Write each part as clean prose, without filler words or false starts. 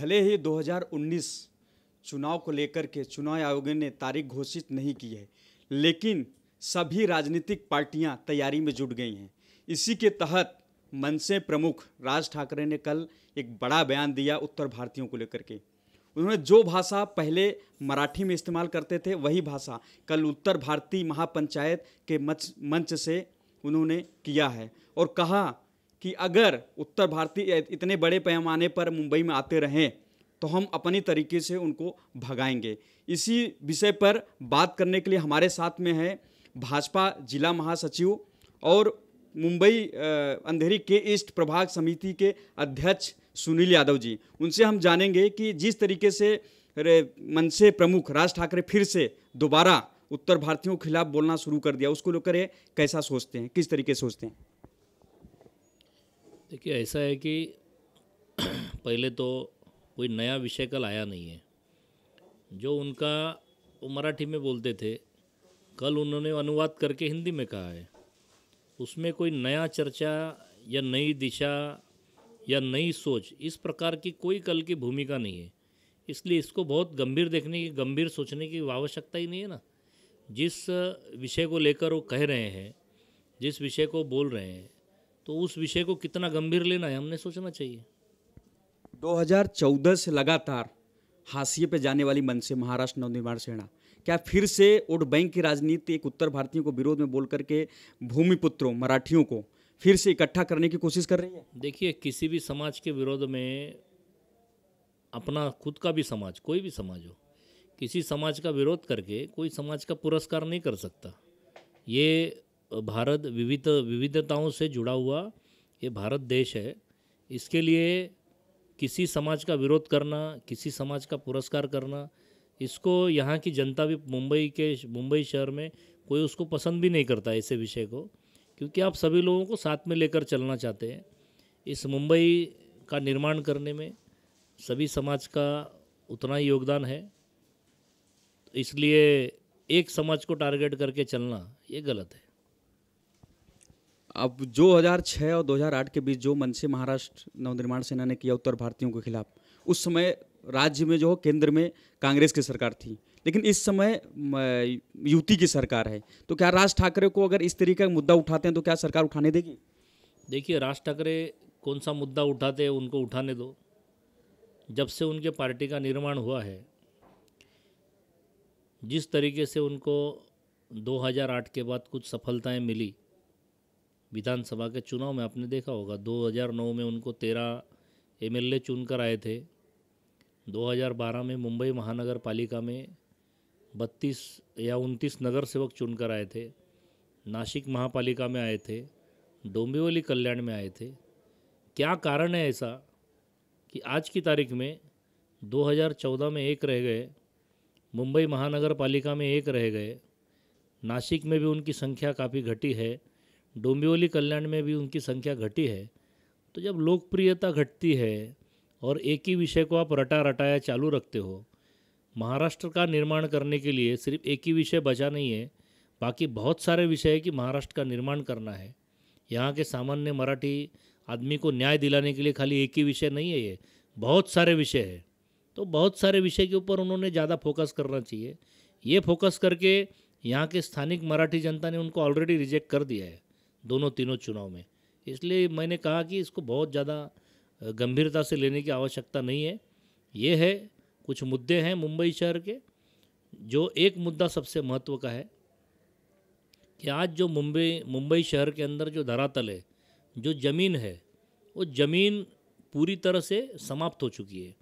भले ही 2019 चुनाव को लेकर के चुनाव आयोग ने तारीख घोषित नहीं की है, लेकिन सभी राजनीतिक पार्टियां तैयारी में जुट गई हैं। इसी के तहत मनसे प्रमुख राज ठाकरे ने कल एक बड़ा बयान दिया उत्तर भारतीयों को लेकर के। उन्होंने जो भाषा पहले मराठी में इस्तेमाल करते थे वही भाषा कल उत्तर भारतीय महापंचायत के मंच से उन्होंने किया है और कहा कि अगर उत्तर भारतीय इतने बड़े पैमाने पर मुंबई में आते रहें तो हम अपनी तरीके से उनको भगाएंगे। इसी विषय पर बात करने के लिए हमारे साथ में है भाजपा जिला महासचिव और मुंबई अंधेरी के ईस्ट प्रभाग समिति के अध्यक्ष सुनील यादव जी। उनसे हम जानेंगे कि जिस तरीके से मनसे प्रमुख राज ठाकरे फिर से दोबारा उत्तर भारतीयों के खिलाफ बोलना शुरू कर दिया, उसको लेकर कैसा सोचते हैं, किस तरीके से सोचते हैं? देखिए, ऐसा है कि पहले तो कोई नया विषय कल आया नहीं है। जो उनका वो मराठी में बोलते थे, कल उन्होंने अनुवाद करके हिंदी में कहा है। उसमें कोई नया चर्चा या नई दिशा या नई सोच इस प्रकार की कोई कल की भूमिका नहीं है। इसलिए इसको बहुत गंभीर देखने की, गंभीर सोचने की आवश्यकता ही नहीं है ना। जिस विषय को लेकर वो कह रहे हैं, जिस विषय को बोल रहे हैं, तो उस विषय को कितना गंभीर लेना है हमने सोचना चाहिए। 2014 से लगातार हाशिए पे जाने वाली मनसे महाराष्ट्र नवनिर्माण सेना क्या फिर से वोट बैंक की राजनीति एक उत्तर भारतीयों को विरोध में बोल करके भूमिपुत्रों मराठियों को फिर से इकट्ठा करने की कोशिश कर रही है? देखिए, किसी भी समाज के विरोध में अपना खुद का भी समाज, कोई भी समाज हो, किसी समाज का विरोध करके कोई समाज का पुरस्कार नहीं कर सकता। ये भारत विविधताओं से जुड़ा हुआ ये भारत देश है। इसके लिए किसी समाज का विरोध करना, किसी समाज का पुरस्कार करना, इसको यहाँ की जनता भी मुंबई शहर में कोई उसको पसंद भी नहीं करता ऐसे विषय को, क्योंकि आप सभी लोगों को साथ में लेकर चलना चाहते हैं। इस मुंबई का निर्माण करने में सभी समाज का उतना ही योगदान है। इसलिए एक समाज को टारगेट करके चलना ये गलत है। अब 2006 और 2008 के बीच जो मनसे महाराष्ट्र नवनिर्माण सेना ने किया उत्तर भारतीयों के खिलाफ, उस समय राज्य में जो केंद्र में कांग्रेस की सरकार थी, लेकिन इस समय युति की सरकार है। तो क्या राज ठाकरे को अगर इस तरीके का मुद्दा उठाते हैं तो क्या सरकार उठाने देगी? देखिए, राज ठाकरे कौन सा मुद्दा उठाते हैं उनको उठाने दो। जब से उनके पार्टी का निर्माण हुआ है, जिस तरीके से उनको 2008 के बाद कुछ सफलताएं मिली विधानसभा के चुनाव में, आपने देखा होगा 2009 में उनको 13 एमएलए चुनकर आए थे। 2012 में मुंबई महानगर पालिका में 32 या 29 नगर सेवक चुनकर आए थे। नासिक महापालिका में आए थे, डोंबिवली कल्याण में आए थे। क्या कारण है ऐसा कि आज की तारीख में 2014 में एक रह गए, मुंबई महानगर पालिका में एक रह गए, नासिक में भी उनकी संख्या काफ़ी घटी है, डोंबिवली कल्याण में भी उनकी संख्या घटी है। तो जब लोकप्रियता घटती है और एक ही विषय को आप रटा रटाया चालू रखते हो, महाराष्ट्र का निर्माण करने के लिए सिर्फ एक ही विषय बचा नहीं है, बाकी बहुत सारे विषय है कि महाराष्ट्र का निर्माण करना है। यहाँ के सामान्य मराठी आदमी को न्याय दिलाने के लिए खाली एक ही विषय नहीं है, ये बहुत सारे विषय है। तो बहुत सारे विषय के ऊपर उन्होंने ज़्यादा फोकस करना चाहिए। ये फोकस करके यहाँ के स्थानिक मराठी जनता ने उनको ऑलरेडी रिजेक्ट कर दिया है दोनों तीनों चुनाव में। इसलिए मैंने कहा कि इसको बहुत ज़्यादा गंभीरता से लेने की आवश्यकता नहीं है। ये है, कुछ मुद्दे हैं मुंबई शहर के। जो एक मुद्दा सबसे महत्व का है कि आज जो मुंबई शहर के अंदर जो धरातल है, जो ज़मीन है, वो ज़मीन पूरी तरह से समाप्त हो चुकी है।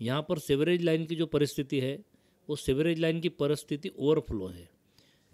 यहाँ पर सीवरेज लाइन की जो परिस्थिति है, वो सीवरेज लाइन की परिस्थिति ओवरफ्लो है।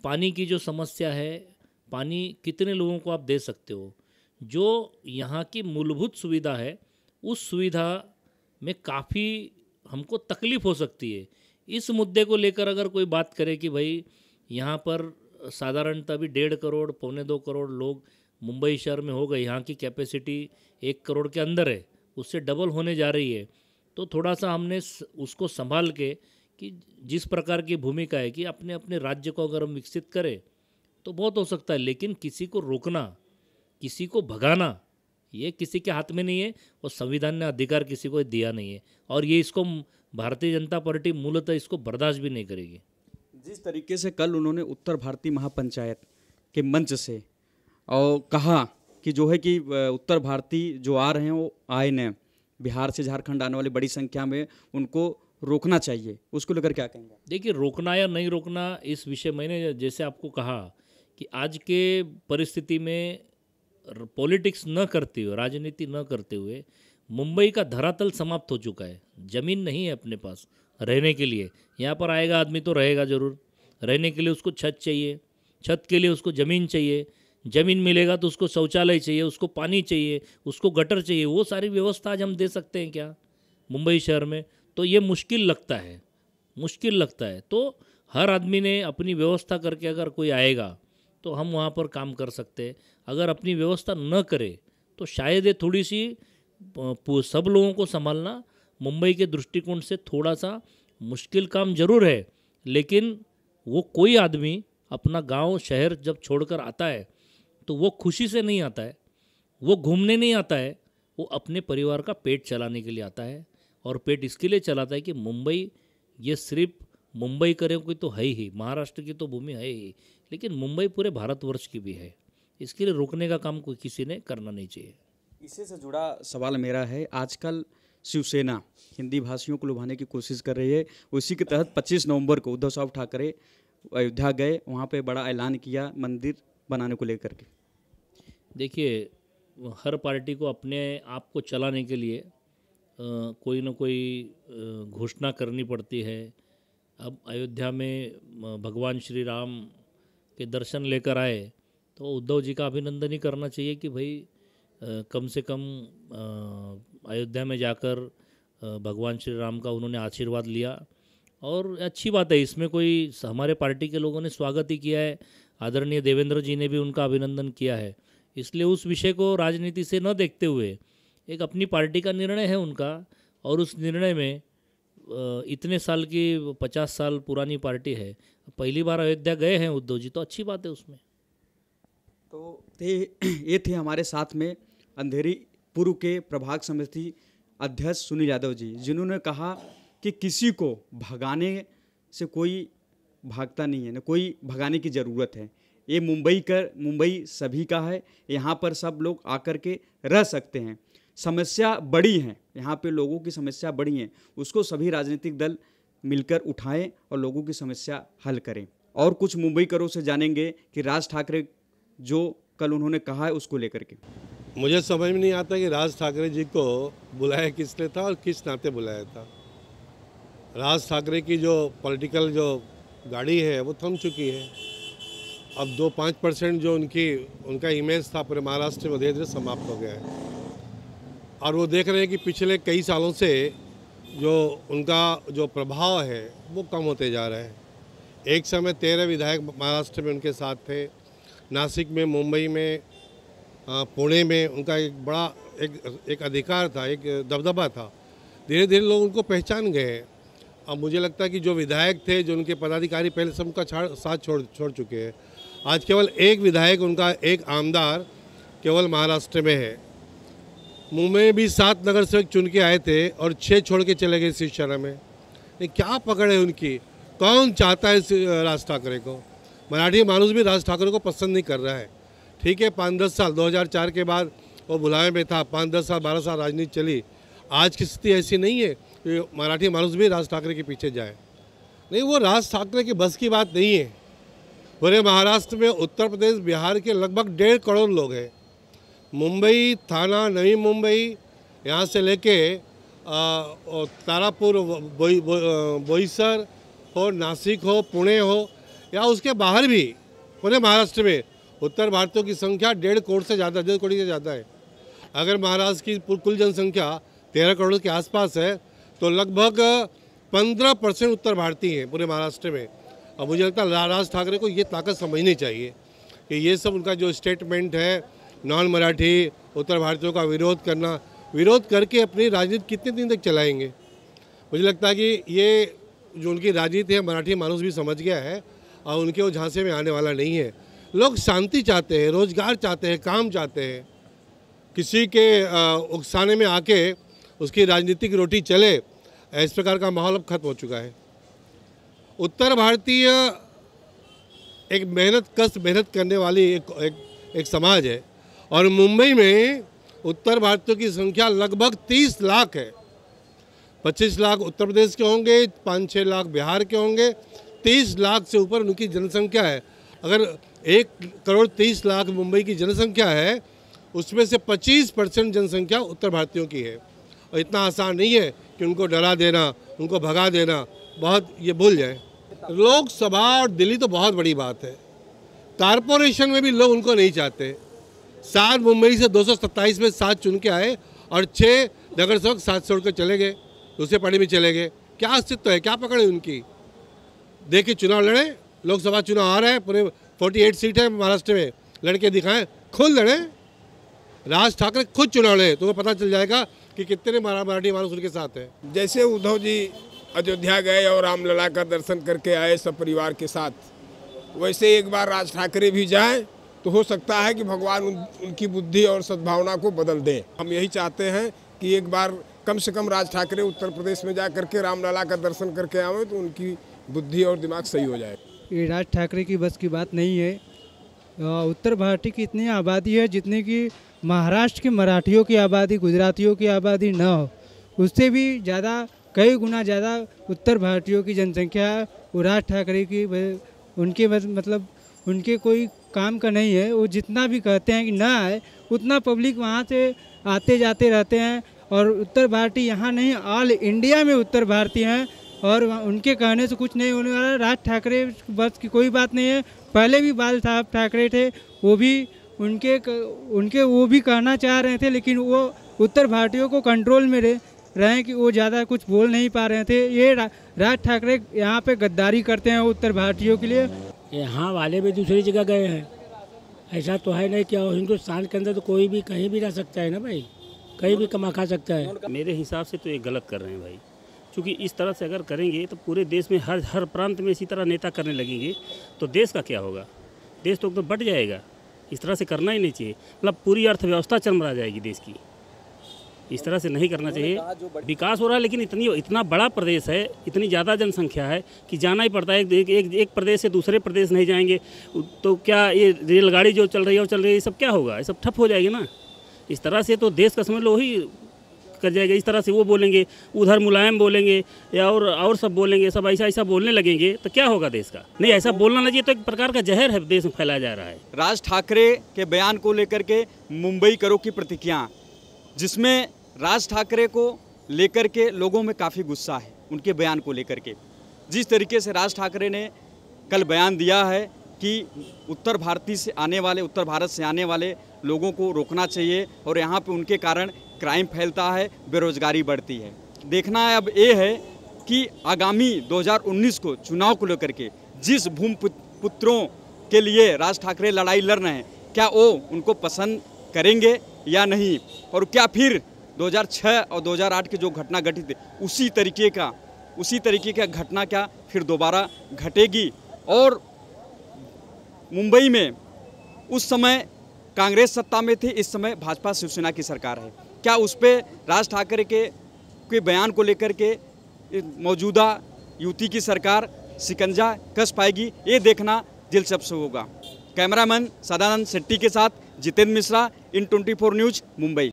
पानी की जो समस्या है, पानी कितने लोगों को आप दे सकते हो, जो यहाँ की मूलभूत सुविधा है, उस सुविधा में काफ़ी हमको तकलीफ़ हो सकती है। इस मुद्दे को लेकर अगर कोई बात करे कि भाई यहाँ पर साधारणतः भी 1.5 करोड़, 1.25 करोड़ लोग मुंबई शहर में हो गए, यहाँ की कैपेसिटी 1 करोड़ के अंदर है, उससे डबल होने जा रही है। तो थोड़ा सा हमने उसको संभाल के कि जिस प्रकार की भूमिका है कि अपने अपने राज्य को अगर हम विकसित करें तो बहुत हो सकता है, लेकिन किसी को रोकना, किसी को भगाना, ये किसी के हाथ में नहीं है और संविधान ने अधिकार किसी को दिया नहीं है, और ये इसको भारतीय जनता पार्टी मूलतः इसको बर्दाश्त भी नहीं करेगी। जिस तरीके से कल उन्होंने उत्तर भारतीय महापंचायत के मंच से और कहा कि जो है कि उत्तर भारतीय जो आ रहे हैं वो आए न, बिहार से झारखंड आने वाले बड़ी संख्या में उनको रोकना चाहिए, उसको लेकर क्या कहेंगे? देखिए, रोकना या नहीं रोकना इस विषय, मैंने जैसे आपको कहा कि आज के परिस्थिति में पॉलिटिक्स न करते हुए, राजनीति न करते हुए मुंबई का धरातल समाप्त हो चुका है। ज़मीन नहीं है अपने पास रहने के लिए। यहाँ पर आएगा आदमी तो रहेगा ज़रूर, रहने के लिए उसको छत चाहिए, छत के लिए उसको ज़मीन चाहिए, ज़मीन मिलेगा तो उसको शौचालय चाहिए, उसको पानी चाहिए, उसको गटर चाहिए। वो सारी व्यवस्था आज हम दे सकते हैं क्या मुंबई शहर में? तो ये मुश्किल लगता है, मुश्किल लगता है। तो हर आदमी ने अपनी व्यवस्था करके अगर कोई आएगा तो हम वहाँ पर काम कर सकते हैं। अगर अपनी व्यवस्था न करे तो शायद ये थोड़ी सी सब लोगों को संभालना मुंबई के दृष्टिकोण से थोड़ा सा मुश्किल काम जरूर है, लेकिन वो कोई आदमी अपना गांव शहर जब छोड़कर आता है तो वो खुशी से नहीं आता है, वो घूमने नहीं आता है, वो अपने परिवार का पेट चलाने के लिए आता है। और पेट इसके लिए चलाता है कि मुंबई, ये सिर्फ मुंबई करे कोई तो है ही, महाराष्ट्र की तो भूमि है ही, लेकिन मुंबई पूरे भारतवर्ष की भी है। इसके लिए रोकने का काम कोई किसी ने करना नहीं चाहिए। इसी से जुड़ा सवाल मेरा है, आजकल शिवसेना हिंदी भाषियों को लुभाने की कोशिश कर रही है। उसी के तहत 25 नवंबर को उद्धव साहब ठाकरे अयोध्या गए, वहाँ पे बड़ा ऐलान किया मंदिर बनाने को लेकर के। देखिए, हर पार्टी को अपने आप को चलाने के लिए कोई ना कोई घोषणा करनी पड़ती है। अब अयोध्या में भगवान श्री राम के दर्शन लेकर आए तो उद्धव जी का अभिनंदन ही करना चाहिए कि भाई कम से कम अयोध्या में जाकर भगवान श्री राम का उन्होंने आशीर्वाद लिया, और अच्छी बात है। इसमें कोई, हमारे पार्टी के लोगों ने स्वागत ही किया है, आदरणीय देवेंद्र जी ने भी उनका अभिनंदन किया है। इसलिए उस विषय को राजनीति से न देखते हुए एक अपनी पार्टी का निर्णय है उनका, और उस निर्णय में इतने साल की 50 साल पुरानी पार्टी है, पहली बार अयोध्या गए हैं उद्धव जी, तो अच्छी बात है उसमें। तो ये थे हमारे साथ में अंधेरी पूर्व के प्रभाग समिति अध्यक्ष सुनील यादव जी, जिन्होंने कहा कि किसी को भगाने से कोई भागता नहीं है, न कोई भगाने की ज़रूरत है। ये मुंबई सभी का है, यहाँ पर सब लोग आकर के रह सकते हैं। समस्या बड़ी हैं, यहाँ पे लोगों की समस्या बड़ी हैं, उसको सभी राजनीतिक दल मिलकर उठाएं और लोगों की समस्या हल करें। और कुछ मुंबईकरों से जानेंगे कि राज ठाकरे जो कल उन्होंने कहा है उसको लेकर के। मुझे समझ में नहीं आता कि राज ठाकरे जी को बुलाया किस लिए था और किस नाते बुलाया था। राज ठाकरे की जो पॉलिटिकल जो गाड़ी है वो थम चुकी है। अब 2-5% जो उनका इमेज था पूरे महाराष्ट्र में धीरे धीरे समाप्त हो गया है, और वो देख रहे हैं कि पिछले कई सालों से जो उनका जो प्रभाव है वो कम होते जा रहा है। एक समय 13 विधायक महाराष्ट्र में उनके साथ थे, नासिक में, मुंबई में, पुणे में उनका एक बड़ा एक अधिकार था, एक दबदबा था। धीरे धीरे लोग उनको पहचान गए। अब मुझे लगता है कि जो विधायक थे, जो उनके पदाधिकारी पहले से उनका साथ छोड़ चुके हैं। आज केवल एक विधायक, उनका एक आमदार केवल महाराष्ट्र में है। मुंबई में भी 7 नगर सेवक चुन के आए थे और 6 छोड़ के चले गए शिवसेना में। ये क्या पकड़ है उनकी? कौन चाहता है राज ठाकरे को? मराठी मानुस भी राज ठाकरे को पसंद नहीं कर रहा है। ठीक है, 5-10 साल 2004 के बाद वो बुलावे में था, 5-10 साल 12 साल राजनीति चली। आज की स्थिति ऐसी नहीं है कि मराठी मानुस भी राज ठाकरे के पीछे जाए। नहीं, वो राज ठाकरे की बस की बात नहीं है। पूरे महाराष्ट्र में, उत्तर प्रदेश, बिहार के लगभग 1.5 करोड़ लोग हैं। मुंबई, थाना, नवी मुंबई, यहाँ से लेके तारापुर, बोईसर हो, नासिक हो, पुणे हो, या उसके बाहर भी पूरे महाराष्ट्र में उत्तर भारतीयों की संख्या 1.5 करोड़ से ज़्यादा, 1.5 करोड़ से ज़्यादा है। अगर महाराष्ट्र की कुल जनसंख्या 13 करोड़ के आसपास है तो लगभग 15% उत्तर भारतीय हैं पूरे महाराष्ट्र में। और मुझे लगता है राज ठाकरे को ये ताकत समझनी चाहिए कि ये सब उनका जो स्टेटमेंट है, नॉन मराठी उत्तर भारतीयों का विरोध करके अपनी राजनीति कितने दिन तक चलाएंगे। मुझे लगता है कि ये जो उनकी राजनीति है मराठी मानुस भी समझ गया है और उनके वो झांसे में आने वाला नहीं है। लोग शांति चाहते हैं, रोजगार चाहते हैं, काम चाहते हैं। किसी के उकसाने में आके उसकी राजनीतिक रोटी चले, इस प्रकार का माहौल अब खत्म हो चुका है। उत्तर भारतीय एक मेहनत करने वाली एक समाज है और मुंबई में उत्तर भारतीयों की संख्या लगभग 30 लाख है। 25 लाख उत्तर प्रदेश के होंगे, 5-6 लाख बिहार के होंगे, 30 लाख से ऊपर उनकी जनसंख्या है। अगर 1 करोड़ 30 लाख मुंबई की जनसंख्या है, उसमें से 25% जनसंख्या उत्तर भारतीयों की है। और इतना आसान नहीं है कि उनको डरा देना, उनको भगा देना, बहुत ये भूल जाए। लोकसभा और दिल्ली तो बहुत बड़ी बात है, कारपोरेशन में भी लोग उनको नहीं चाहते। 7 मुंबई से 227 में 7 चुन के आए और 6 नगर सेवक 7 छोड़ कर चले गए, दूसरे पार्टी में चले गए। क्या अस्तित्व है, क्या पकड़ है उनकी? देखिए चुनाव लड़े, लोकसभा चुनाव आ रहा है, पूरे 48 सीट है महाराष्ट्र में, लड़के दिखाएं, खुद लड़े। राज ठाकरे खुद चुनाव लड़े तो पता चल जाएगा कि कितने मराठी मानुस उनके साथ है। जैसे उद्धव जी अयोध्या गए और रामलला का दर्शन करके आए सब परिवार के साथ, वैसे एक बार राज ठाकरे भी जाएं तो हो सकता है कि भगवान उनकी बुद्धि और सद्भावना को बदल दें। हम यही चाहते हैं कि एक बार कम से कम राज ठाकरे उत्तर प्रदेश में जा करके रामलला का दर्शन करके आए तो उनकी बुद्धि और दिमाग सही हो जाए। ये राज ठाकरे की बस की बात नहीं है। उत्तर भारत की इतनी आबादी है जितनी कि महाराष्ट्र के मराठियों की आबादी, गुजरातियों की आबादी न हो, उससे भी ज़्यादा, कई गुना ज़्यादा उत्तर भारतीयों की जनसंख्या है। वो राज ठाकरे की उनके मतलब उनके कोई काम का नहीं है। वो जितना भी कहते हैं कि ना आए, उतना पब्लिक वहाँ से आते जाते रहते हैं। और उत्तर भारतीय यहाँ नहीं, ऑल इंडिया में उत्तर भारतीय हैं और उनके कहने से कुछ नहीं होने वाला। राज ठाकरे बस की कोई बात नहीं है। पहले भी बाल साहब ठाकरे थे, वो भी उनके वो भी कहना चाह रहे थे, लेकिन वो उत्तर भारतीयों को कंट्रोल में रहे कि वो ज़्यादा कुछ बोल नहीं पा रहे थे। ये राज ठाकरे यहाँ पे गद्दारी करते हैं उत्तर भारतीयों के लिए। यहाँ वाले भी दूसरी जगह गए हैं, ऐसा तो है नहीं कि हिंदुस्तान के अंदर तो कोई भी कहीं भी रह सकता है ना भाई, कहीं भी कमा खा सकता है। मेरे हिसाब से तो ये गलत कर रहे हैं भाई, क्योंकि इस तरह से अगर करेंगे तो पूरे देश में हर प्रांत में इसी तरह नेता करने लगेंगे तो देश का क्या होगा? देश तो बट जाएगा। इस तरह से करना ही नहीं चाहिए। मतलब पूरी अर्थव्यवस्था चरमरा जाएगी देश की। इस तरह से नहीं करना चाहिए। विकास हो रहा है लेकिन इतना बड़ा प्रदेश है, इतनी ज़्यादा जनसंख्या है कि जाना ही पड़ता है। एक प्रदेश से दूसरे प्रदेश नहीं जाएंगे तो क्या ये रेलगाड़ी जो चल रही है ये सब क्या होगा? ये सब ठप हो जाएगी ना। इस तरह से तो देश का समझ लो ही कर जाएगा। इस तरह से वो बोलेंगे, उधर मुलायम बोलेंगे या और सब बोलेंगे, सब ऐसा बोलने लगेंगे तो क्या होगा देश का? नहीं, ऐसा बोलना नहीं चाहिए। तो एक प्रकार का जहर है देश में फैलाया जा रहा है। राज ठाकरे के बयान को लेकर के मुंबई करो की प्रतिक्रिया, जिसमें राज ठाकरे को लेकर के लोगों में काफ़ी गुस्सा है उनके बयान को लेकर के। जिस तरीके से राज ठाकरे ने कल बयान दिया है कि उत्तर भारत से आने वाले लोगों को रोकना चाहिए और यहाँ पे उनके कारण क्राइम फैलता है, बेरोजगारी बढ़ती है। देखना है अब ये है कि आगामी 2019 को चुनाव को लेकर के जिस भूमिपुत्रों के लिए राज ठाकरे लड़ाई लड़ रहे हैं, क्या वो उनको पसंद करेंगे या नहीं, और क्या फिर 2006 और 2008 की जो घटना घटित उसी तरीके का घटना क्या फिर दोबारा घटेगी। और मुंबई में उस समय कांग्रेस सत्ता में थी, इस समय भाजपा शिवसेना की सरकार है। क्या उस पर राज ठाकरे के बयान को लेकर के मौजूदा युति की सरकार शिकंजा कस पाएगी, ये देखना दिलचस्प होगा। कैमरामैन सदानंद शेट्टी के साथ जितेंद्र मिश्रा, इन 24 न्यूज़, मुंबई।